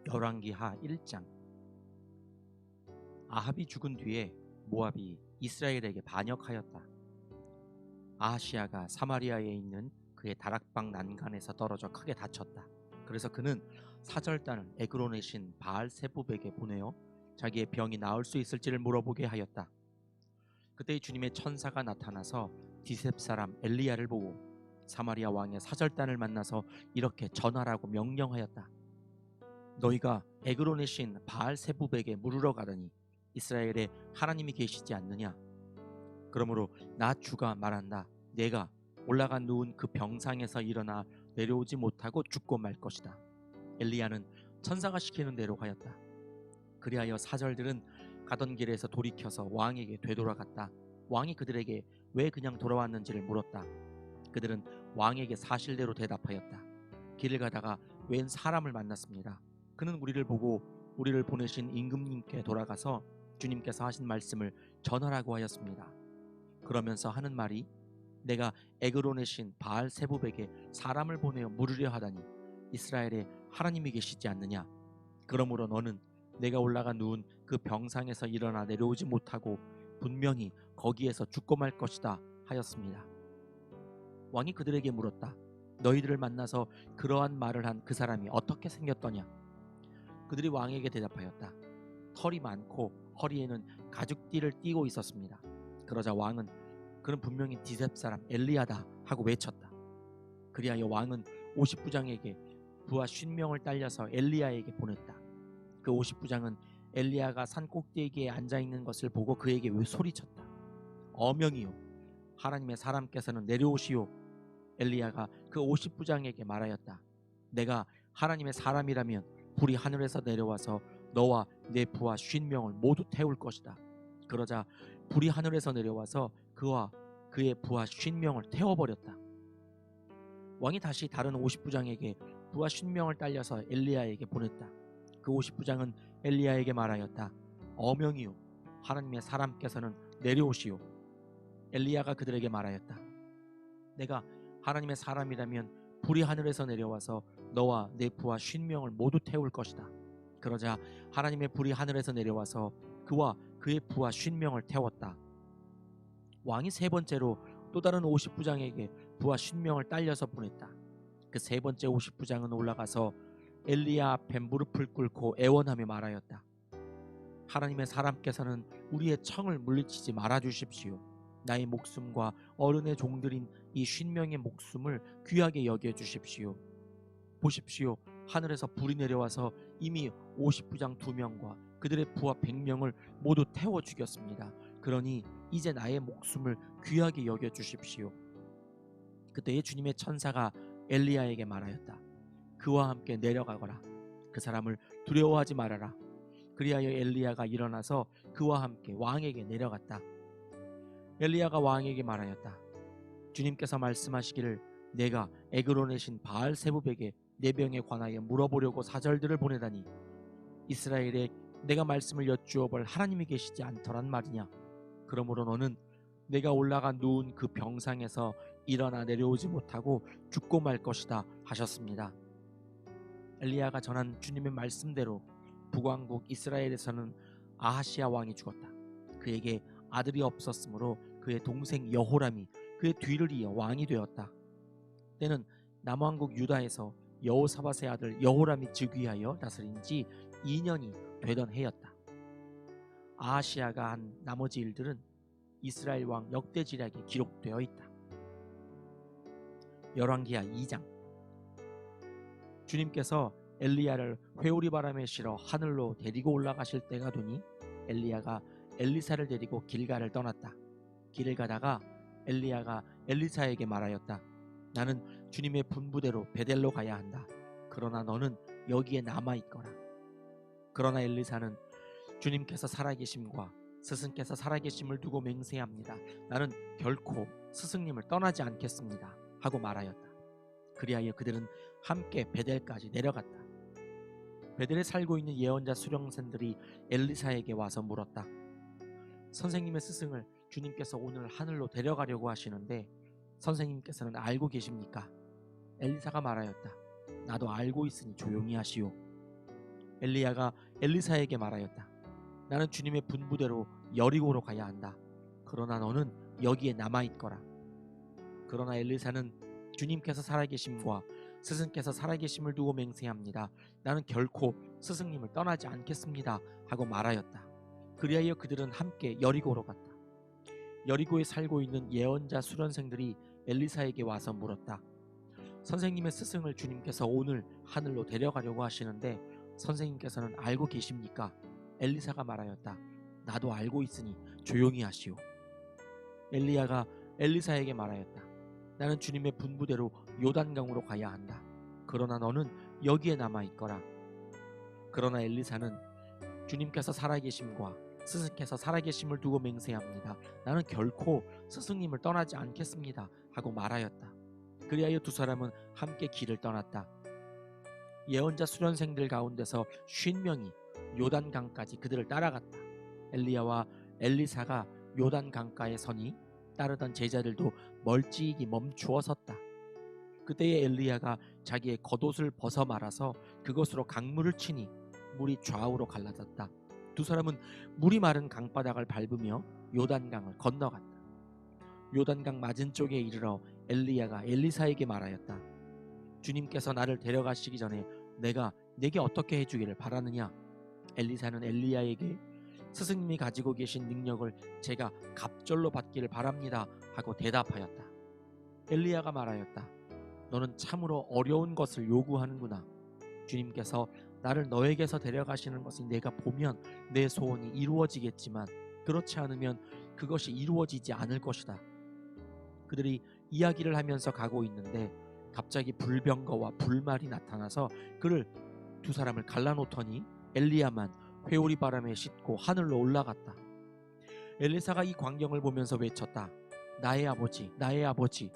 열왕기하 1장. 아합이 죽은 뒤에 모압이 이스라엘에게 반역하였다. 아하시야가 사마리아에 있는 그의 다락방 난간에서 떨어져 크게 다쳤다. 그래서 그는 사절단을 에그론의 신 바알 세부백에 보내어 자기의 병이 나을 수 있을지를 물어보게 하였다. 그때 주님의 천사가 나타나서 디셉 사람 엘리야를 보고 사마리아 왕의 사절단을 만나서 이렇게 전하라고 명령하였다. 너희가 에그론의 신 바알 세부백에 물으러 가더니 이스라엘에 하나님이 계시지 않느냐? 그러므로 나 주가 말한다. 내가 올라가 누운 그 병상에서 일어나 내려오지 못하고 죽고 말 것이다. 엘리야는 천사가 시키는 대로 하였다. 그리하여 사절들은 가던 길에서 돌이켜서 왕에게 되돌아갔다. 왕이 그들에게 왜 그냥 돌아왔는지를 물었다. 그들은 왕에게 사실대로 대답하였다. 길을 가다가 웬 사람을 만났습니다. 그는 우리를 보고 우리를 보내신 임금님께 돌아가서 주님께서 하신 말씀을 전하라고 하였습니다. 그러면서 하는 말이 내가 에그론의 신 바알 세부백에 사람을 보내어 물으려 하다니 이스라엘에 하나님이 계시지 않느냐? 그러므로 너는 내가 올라가 누운 그 병상에서 일어나 내려오지 못하고 분명히 거기에서 죽고 말 것이다 하였습니다. 왕이 그들에게 물었다. 너희들을 만나서 그러한 말을 한 그 사람이 어떻게 생겼더냐? 그들이 왕에게 대답하였다. 털이 많고 허리에는 가죽띠를 띠고 있었습니다. 그러자 왕은 그는 분명히 디셉 사람 엘리야다 하고 외쳤다. 그리하여 왕은 50부장에게 부하 50명을 딸려서 엘리야에게 보냈다. 그 50부장은 엘리야가 산 꼭대기에 앉아있는 것을 보고 그에게 소리쳤다. 어명이요 하나님의 사람께서는 내려오시오. 엘리야가 그 50부장에게 말하였다. 내가 하나님의 사람이라면 불이 하늘에서 내려와서 너와 내 부하 50명을 모두 태울 것이다. 그러자 불이 하늘에서 내려와서 그와 그의 부하 50명을 태워버렸다. 왕이 다시 다른 50부장에게 부하 50명을 딸려서 엘리야에게 보냈다. 그 50부장은 엘리야에게 말하였다. 어명이요 하나님의 사람께서는 내려오시오. 엘리야가 그들에게 말하였다. 내가 하나님의 사람이라면 불이 하늘에서 내려와서 너와 내 부하 50명을 모두 태울 것이다. 그러자 하나님의 불이 하늘에서 내려와서 그와 그의 부하 50명을 태웠다. 왕이 세 번째로 또 다른 50부장에게 부하 50명을 딸려서 보냈다. 그 세 번째 50부장은 올라가서 엘리야 앞에 무릎을 꿇고 애원하며 말하였다. 하나님의 사람께서는 우리의 청을 물리치지 말아 주십시오. 나의 목숨과 어른의 종들인 이 50명의 목숨을 귀하게 여겨 주십시오. 보십시오. 하늘에서 불이 내려와서 이미 50부장 2명과 그들의 부하 100명을 모두 태워 죽였습니다. 그러니 이제 나의 목숨을 귀하게 여겨 주십시오. 그때에 주님의 천사가 엘리야에게 말하였다. 그와 함께 내려가거라. 그 사람을 두려워하지 말아라. 그리하여 엘리야가 일어나서 그와 함께 왕에게 내려갔다. 엘리야가 왕에게 말하였다. 주님께서 말씀하시기를 내가 에그론의 신 바알 세부백에 내 병에 관하여 물어보려고 사절들을 보내다니 이스라엘에 내가 말씀을 여쭈어 볼 하나님이 계시지 않더란 말이냐? 그러므로 너는 내가 올라가 누운 그 병상에서 일어나 내려오지 못하고 죽고 말 것이다 하셨습니다. 엘리야가 전한 주님의 말씀대로 북왕국 이스라엘에서는 아하시야 왕이 죽었다. 그에게 아들이 없었으므로 그의 동생 여호람이 그의 뒤를 이어 왕이 되었다. 때는 남왕국 유다에서 여호사밧의 아들 여호람이 즉위하여 다스린 지 2년이 되던 해였다. 아하시야가 한 나머지 일들은 이스라엘 왕 역대지략에 기록되어 있다. 열왕기하 2장. 주님께서 엘리야를 회오리 바람에 실어 하늘로 데리고 올라가실 때가 되니 엘리야가 엘리사를 데리고 길갈을 떠났다. 길을 가다가 엘리야가 엘리사에게 말하였다. 나는 주님의 분부대로 베델로 가야 한다. 그러나 너는 여기에 남아있거라. 그러나 엘리사는 주님께서 살아계심과 스승께서 살아계심을 두고 맹세합니다. 나는 결코 스승님을 떠나지 않겠습니다. 하고 말하였다. 그리하여 그들은 함께 베델까지 내려갔다. 베델에 살고 있는 예언자 수령생들이 엘리사에게 와서 물었다. 선생님의 스승을 주님께서 오늘 하늘로 데려가려고 하시는데 선생님께서는 알고 계십니까? 엘리사가 말하였다. 나도 알고 있으니 조용히 하시오. 엘리야가 엘리사에게 말하였다. 나는 주님의 분부대로 여리고로 가야 한다. 그러나 너는 여기에 남아있거라. 그러나 엘리사는 주님께서 살아계심과 스승께서 살아계심을 두고 맹세합니다. 나는 결코 스승님을 떠나지 않겠습니다 하고 말하였다. 그리하여 그들은 함께 여리고로 갔다. 여리고에 살고 있는 예언자 수련생들이 엘리사에게 와서 물었다. 선생님의 스승을 주님께서 오늘 하늘로 데려가려고 하시는데 선생님께서는 알고 계십니까? 엘리사가 말하였다. 나도 알고 있으니 조용히 하시오. 엘리야가 엘리사에게 말하였다. 나는 주님의 분부대로 요단강으로 가야 한다. 그러나 너는 여기에 남아있거라. 그러나 엘리사는 주님께서 살아계심과 스승께서 살아계심을 두고 맹세합니다. 나는 결코 스승님을 떠나지 않겠습니다 하고 말하였다. 그리하여 두 사람은 함께 길을 떠났다. 예언자 수련생들 가운데서 50명이 요단강까지 그들을 따라갔다. 엘리야와 엘리사가 요단강가에 서니 따르던 제자들도 멀찍이 멈추어 섰다. 그때에 엘리야가 자기의 겉옷을 벗어 말아서 그것으로 강물을 치니 물이 좌우로 갈라졌다. 두 사람은 물이 마른 강바닥을 밟으며 요단강을 건너갔다. 요단강 맞은쪽에 이르러 엘리야가 엘리사에게 말하였다. 주님께서 나를 데려가시기 전에 내가 네게 어떻게 해주기를 바라느냐? 엘리사는 엘리야에게 스승님이 가지고 계신 능력을 제가 갑절로 받기를 바랍니다 하고 대답하였다. 엘리야가 말하였다. 너는 참으로 어려운 것을 요구하는구나. 주님께서 나를 너에게서 데려가시는 것을 내가 보면 내 소원이 이루어지겠지만 그렇지 않으면 그것이 이루어지지 않을 것이다. 그들이 이야기를 하면서 가고 있는데 갑자기 불병거와 불말이 나타나서 그를 두 사람을 갈라놓더니 엘리야만 회오리 바람에 싣고 하늘로 올라갔다. 엘리사가 이 광경을 보면서 외쳤다. 나의 아버지, 나의 아버지,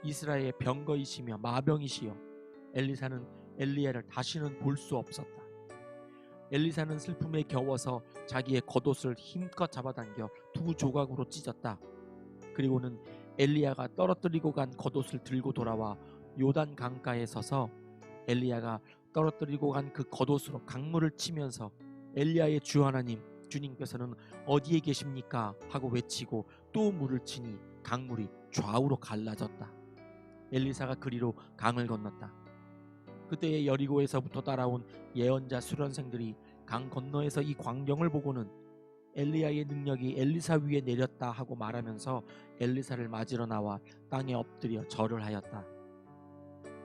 이스라엘의 병거이시며 마병이시여. 엘리사는 엘리야를 다시는 볼 수 없었다. 엘리사는 슬픔에 겨워서 자기의 겉옷을 힘껏 잡아당겨 두 조각으로 찢었다. 그리고는 엘리야가 떨어뜨리고 간 겉옷을 들고 돌아와 요단 강가에 서서 엘리야가 떨어뜨리고 간 그 겉옷으로 강물을 치면서 엘리야의 주 하나님, 주님께서는 어디에 계십니까? 하고 외치고 또 물을 치니 강물이 좌우로 갈라졌다. 엘리사가 그리로 강을 건넜다. 그때에 여리고에서부터 따라온 예언자 수련생들이 강 건너에서 이 광경을 보고는 엘리야의 능력이 엘리사 위에 내렸다 하고 말하면서 엘리사를 맞으러 나와 땅에 엎드려 절을 하였다.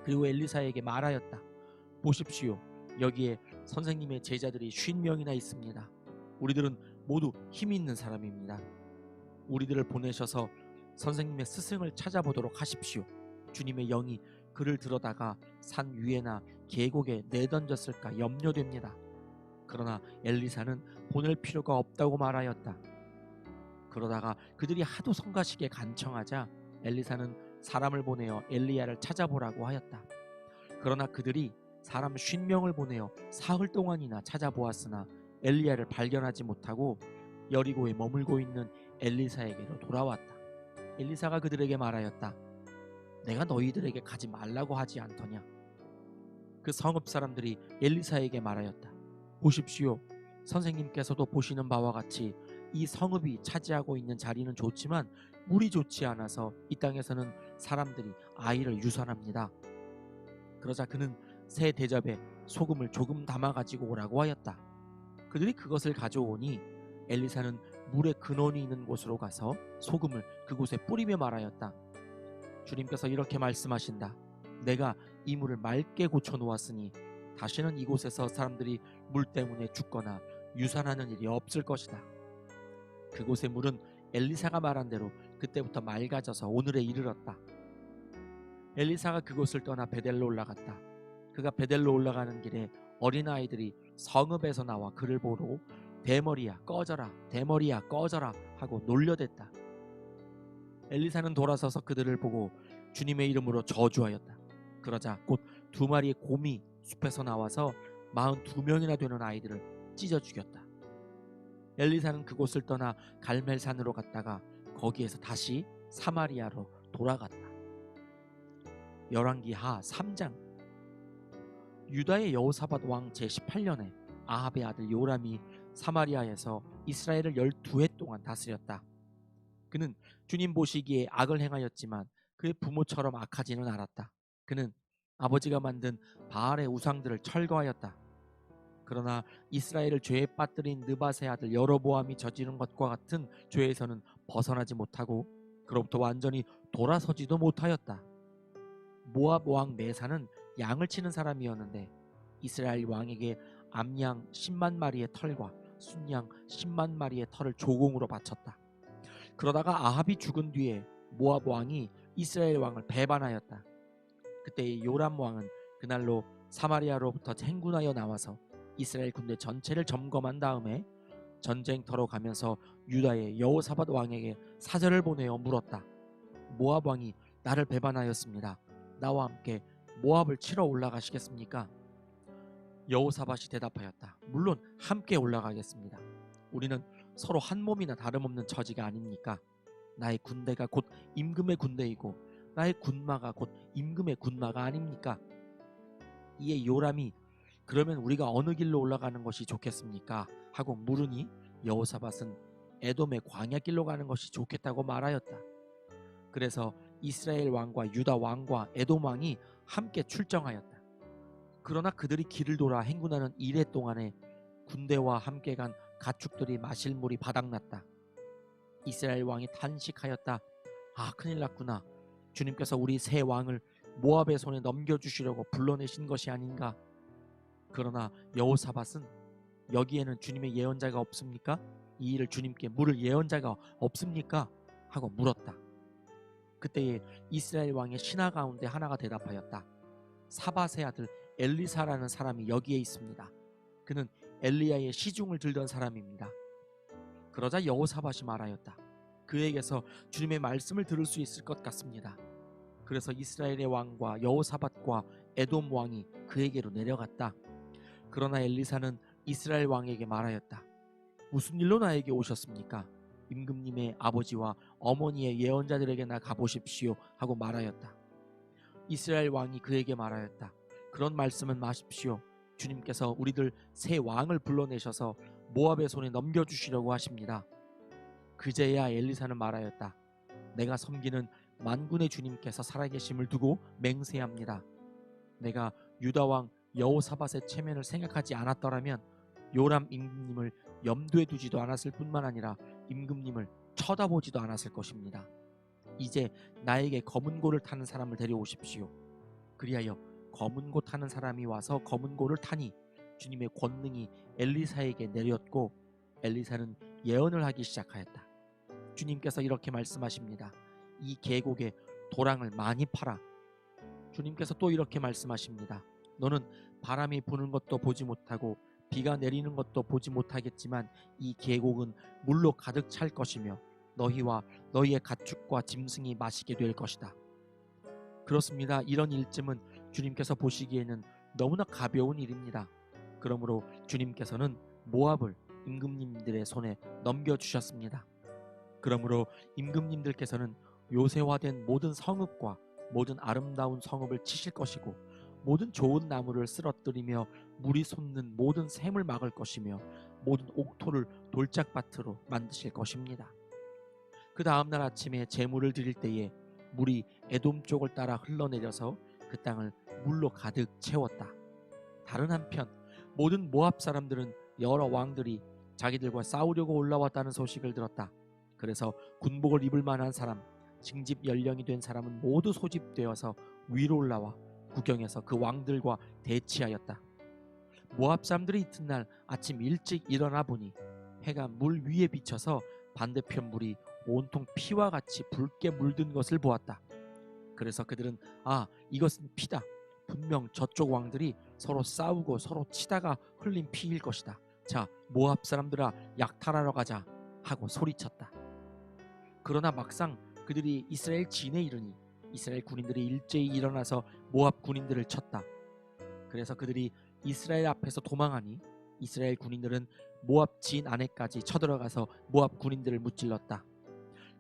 그리고 엘리사에게 말하였다. 보십시오. 여기에 선생님의 제자들이 50명이나 있습니다. 우리들은 모두 힘 있는 사람입니다. 우리들을 보내셔서 선생님의 스승을 찾아보도록 하십시오. 주님의 영이 그를 들어다가 산 위에나 계곡에 내던졌을까 염려됩니다. 그러나 엘리사는 보낼 필요가 없다고 말하였다. 그러다가 그들이 하도 성가시게 간청하자 엘리사는 사람을 보내어 엘리야를 찾아보라고 하였다. 그러나 그들이 사람 50명을 보내어 사흘 동안이나 찾아보았으나 엘리야를 발견하지 못하고 여리고에 머물고 있는 엘리사에게로 돌아왔다. 엘리사가 그들에게 말하였다. 내가 너희들에게 가지 말라고 하지 않더냐? 그 성읍 사람들이 엘리사에게 말하였다. 보십시오. 선생님께서도 보시는 바와 같이 이 성읍이 차지하고 있는 자리는 좋지만 물이 좋지 않아서 이 땅에서는 사람들이 아이를 유산합니다. 그러자 그는 새 대접에 소금을 조금 담아 가지고 오라고 하였다. 그들이 그것을 가져오니 엘리사는 물의 근원이 있는 곳으로 가서 소금을 그곳에 뿌리며 말하였다. 주님께서 이렇게 말씀하신다. 내가 이 물을 맑게 고쳐 놓았으니 다시는 이곳에서 사람들이 물 때문에 죽거나 유산하는 일이 없을 것이다. 그곳의 물은 엘리사가 말한 대로 그때부터 맑아져서 오늘에 이르렀다. 엘리사가 그곳을 떠나 베델로 올라갔다. 그가 베델로 올라가는 길에 어린아이들이 성읍에서 나와 그를 보러 대머리야 꺼져라, 대머리야 꺼져라 하고 놀려댔다. 엘리사는 돌아서서 그들을 보고 주님의 이름으로 저주하였다. 그러자 곧 2마리의 곰이 숲에서 나와서 42명이나 되는 아이들을 찢어 죽였다. 엘리사는 그곳을 떠나 갈멜산으로 갔다가 거기에서 다시 사마리아로 돌아갔다. 열왕기하 3장. 유다의 여호사밧 왕 제18년에 아합의 아들 요람이 사마리아에서 이스라엘을 12해 동안 다스렸다. 그는 주님 보시기에 악을 행하였지만 그의 부모처럼 악하지는 않았다. 그는 아버지가 만든 바알의 우상들을 철거하였다. 그러나 이스라엘을 죄에 빠뜨린 느밧의 아들 여로보암이 저지른 것과 같은 죄에서는 벗어나지 못하고 그로부터 완전히 돌아서지도 못하였다. 모압 왕 메사는 양을 치는 사람이었는데 이스라엘 왕에게 암양 10만 마리의 털과 순양 10만 마리의 털을 조공으로 바쳤다. 그러다가 아합이 죽은 뒤에 모압 왕이 이스라엘 왕을 배반하였다. 그때 요람 왕은 그날로 사마리아로부터 행군하여 나와서 이스라엘 군대 전체를 점검한 다음에 전쟁터로 가면서 유다의 여호사밧 왕에게 사절을 보내어 물었다. 모압 왕이 나를 배반하였습니다. 나와 함께 모압을 치러 올라가시겠습니까? 여호사밧이 대답하였다. 물론 함께 올라가겠습니다. 우리는 서로 한 몸이나 다름없는 처지가 아닙니까? 나의 군대가 곧 임금의 군대이고 나의 군마가 곧 임금의 군마가 아닙니까? 이에 요람이 그러면 우리가 어느 길로 올라가는 것이 좋겠습니까? 하고 물으니 여호사밧은 에돔의 광야길로 가는 것이 좋겠다고 말하였다. 그래서 이스라엘 왕과 유다 왕과 에돔 왕이 함께 출정하였다. 그러나 그들이 길을 돌아 행군하는 이래 동안에 군대와 함께 간 가축들이 마실 물이 바닥났다. 이스라엘 왕이 탄식하였다. 아, 큰일 났구나. 주님께서 우리 새 왕을 모압의 손에 넘겨주시려고 불러내신 것이 아닌가. 그러나 여호사밧은 여기에는 주님의 예언자가 없습니까? 이 일을 주님께 물을 예언자가 없습니까? 하고 물었다. 그때에 이스라엘 왕의 신하 가운데 하나가 대답하였다. 사밧의 아들 엘리사라는 사람이 여기에 있습니다. 그는 엘리야의 시중을 들던 사람입니다. 그러자 여호사밧이 말하였다. 그에게서 주님의 말씀을 들을 수 있을 것 같습니다. 그래서 이스라엘의 왕과 여호사밧과 에돔 왕이 그에게로 내려갔다. 그러나 엘리사는 이스라엘 왕에게 말하였다. 무슨 일로 나에게 오셨습니까? 임금님의 아버지와 어머니의 예언자들에게나 가보십시오 하고 말하였다. 이스라엘 왕이 그에게 말하였다. 그런 말씀은 마십시오. 주님께서 우리들 새 왕을 불러내셔서 모압의 손에 넘겨주시려고 하십니다. 그제야 엘리사는 말하였다. 내가 섬기는 만군의 주님께서 살아계심을 두고 맹세합니다. 내가 유다 왕 여호사밧의 체면을 생각하지 않았더라면 요람 임금님을 염두에 두지도 않았을 뿐만 아니라 임금님을 쳐다보지도 않았을 것입니다. 이제 나에게 검은 고를 타는 사람을 데려오십시오. 그리하여 검은 고 타는 사람이 와서 검은 고를 타니 주님의 권능이 엘리사에게 내렸고 엘리사는 예언을 하기 시작하였다. 주님께서 이렇게 말씀하십니다. 이 계곡에 도랑을 많이 팔아. 주님께서 또 이렇게 말씀하십니다. 너는 바람이 부는 것도 보지 못하고 비가 내리는 것도 보지 못하겠지만 이 계곡은 물로 가득 찰 것이며 너희와 너희의 가축과 짐승이 마시게 될 것이다. 그렇습니다. 이런 일쯤은 주님께서 보시기에는 너무나 가벼운 일입니다. 그러므로 주님께서는 모압을 임금님들의 손에 넘겨주셨습니다. 그러므로 임금님들께서는 요새화된 모든 성읍과 모든 아름다운 성읍을 치실 것이고 모든 좋은 나무를 쓰러뜨리며 물이 솟는 모든 샘을 막을 것이며 모든 옥토를 돌짝밭으로 만드실 것입니다. 그 다음날 아침에 제물을 드릴 때에 물이 에돔 쪽을 따라 흘러내려서 그 땅을 물로 가득 채웠다. 다른 한편 모든 모압 사람들은 여러 왕들이 자기들과 싸우려고 올라왔다는 소식을 들었다. 그래서 군복을 입을 만한 사람, 징집 연령이 된 사람은 모두 소집되어서 위로 올라와 구경해서 그 왕들과 대치하였다. 모압 사람들이 이튿날 아침 일찍 일어나 보니 해가 물 위에 비쳐서 반대편 물이 온통 피와 같이 붉게 물든 것을 보았다. 그래서 그들은 이것은 피다. 분명 저쪽 왕들이 서로 싸우고 서로 치다가 흘린 피일 것이다. 자, 모압 사람들아 약탈하러 가자 하고 소리쳤다. 그러나 막상 그들이 이스라엘 진에 이르니 이스라엘 군인들이 일제히 일어나서 모압 군인들을 쳤다. 그래서 그들이 이스라엘 앞에서 도망하니 이스라엘 군인들은 모압 진 안에까지 쳐들어가서 모압 군인들을 무찔렀다.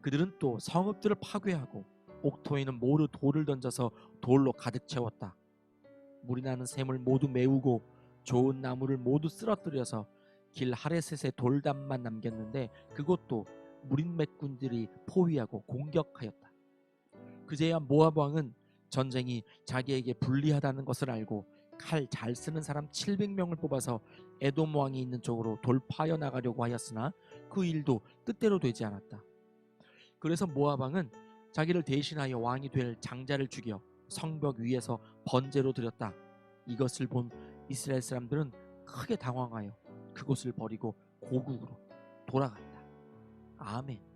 그들은 또 성읍들을 파괴하고 옥토에는 모두 돌을 던져서 돌로 가득 채웠다. 물이 나는 샘을 모두 메우고 좋은 나무를 모두 쓰러뜨려서 길 하레셋의 돌담만 남겼는데 그것도 무린맥군들이 포위하고 공격하였다. 그제야 모압 왕은 전쟁이 자기에게 불리하다는 것을 알고 칼 잘 쓰는 사람 700명을 뽑아서 에돔 왕이 있는 쪽으로 돌파하여 나가려고 하였으나 그 일도 뜻대로 되지 않았다. 그래서 모압 왕은 자기를 대신하여 왕이 될 장자를 죽여 성벽 위에서 번제로 드렸다. 이것을 본 이스라엘 사람들은 크게 당황하여 그곳을 버리고 고국으로 돌아갔다. 아멘.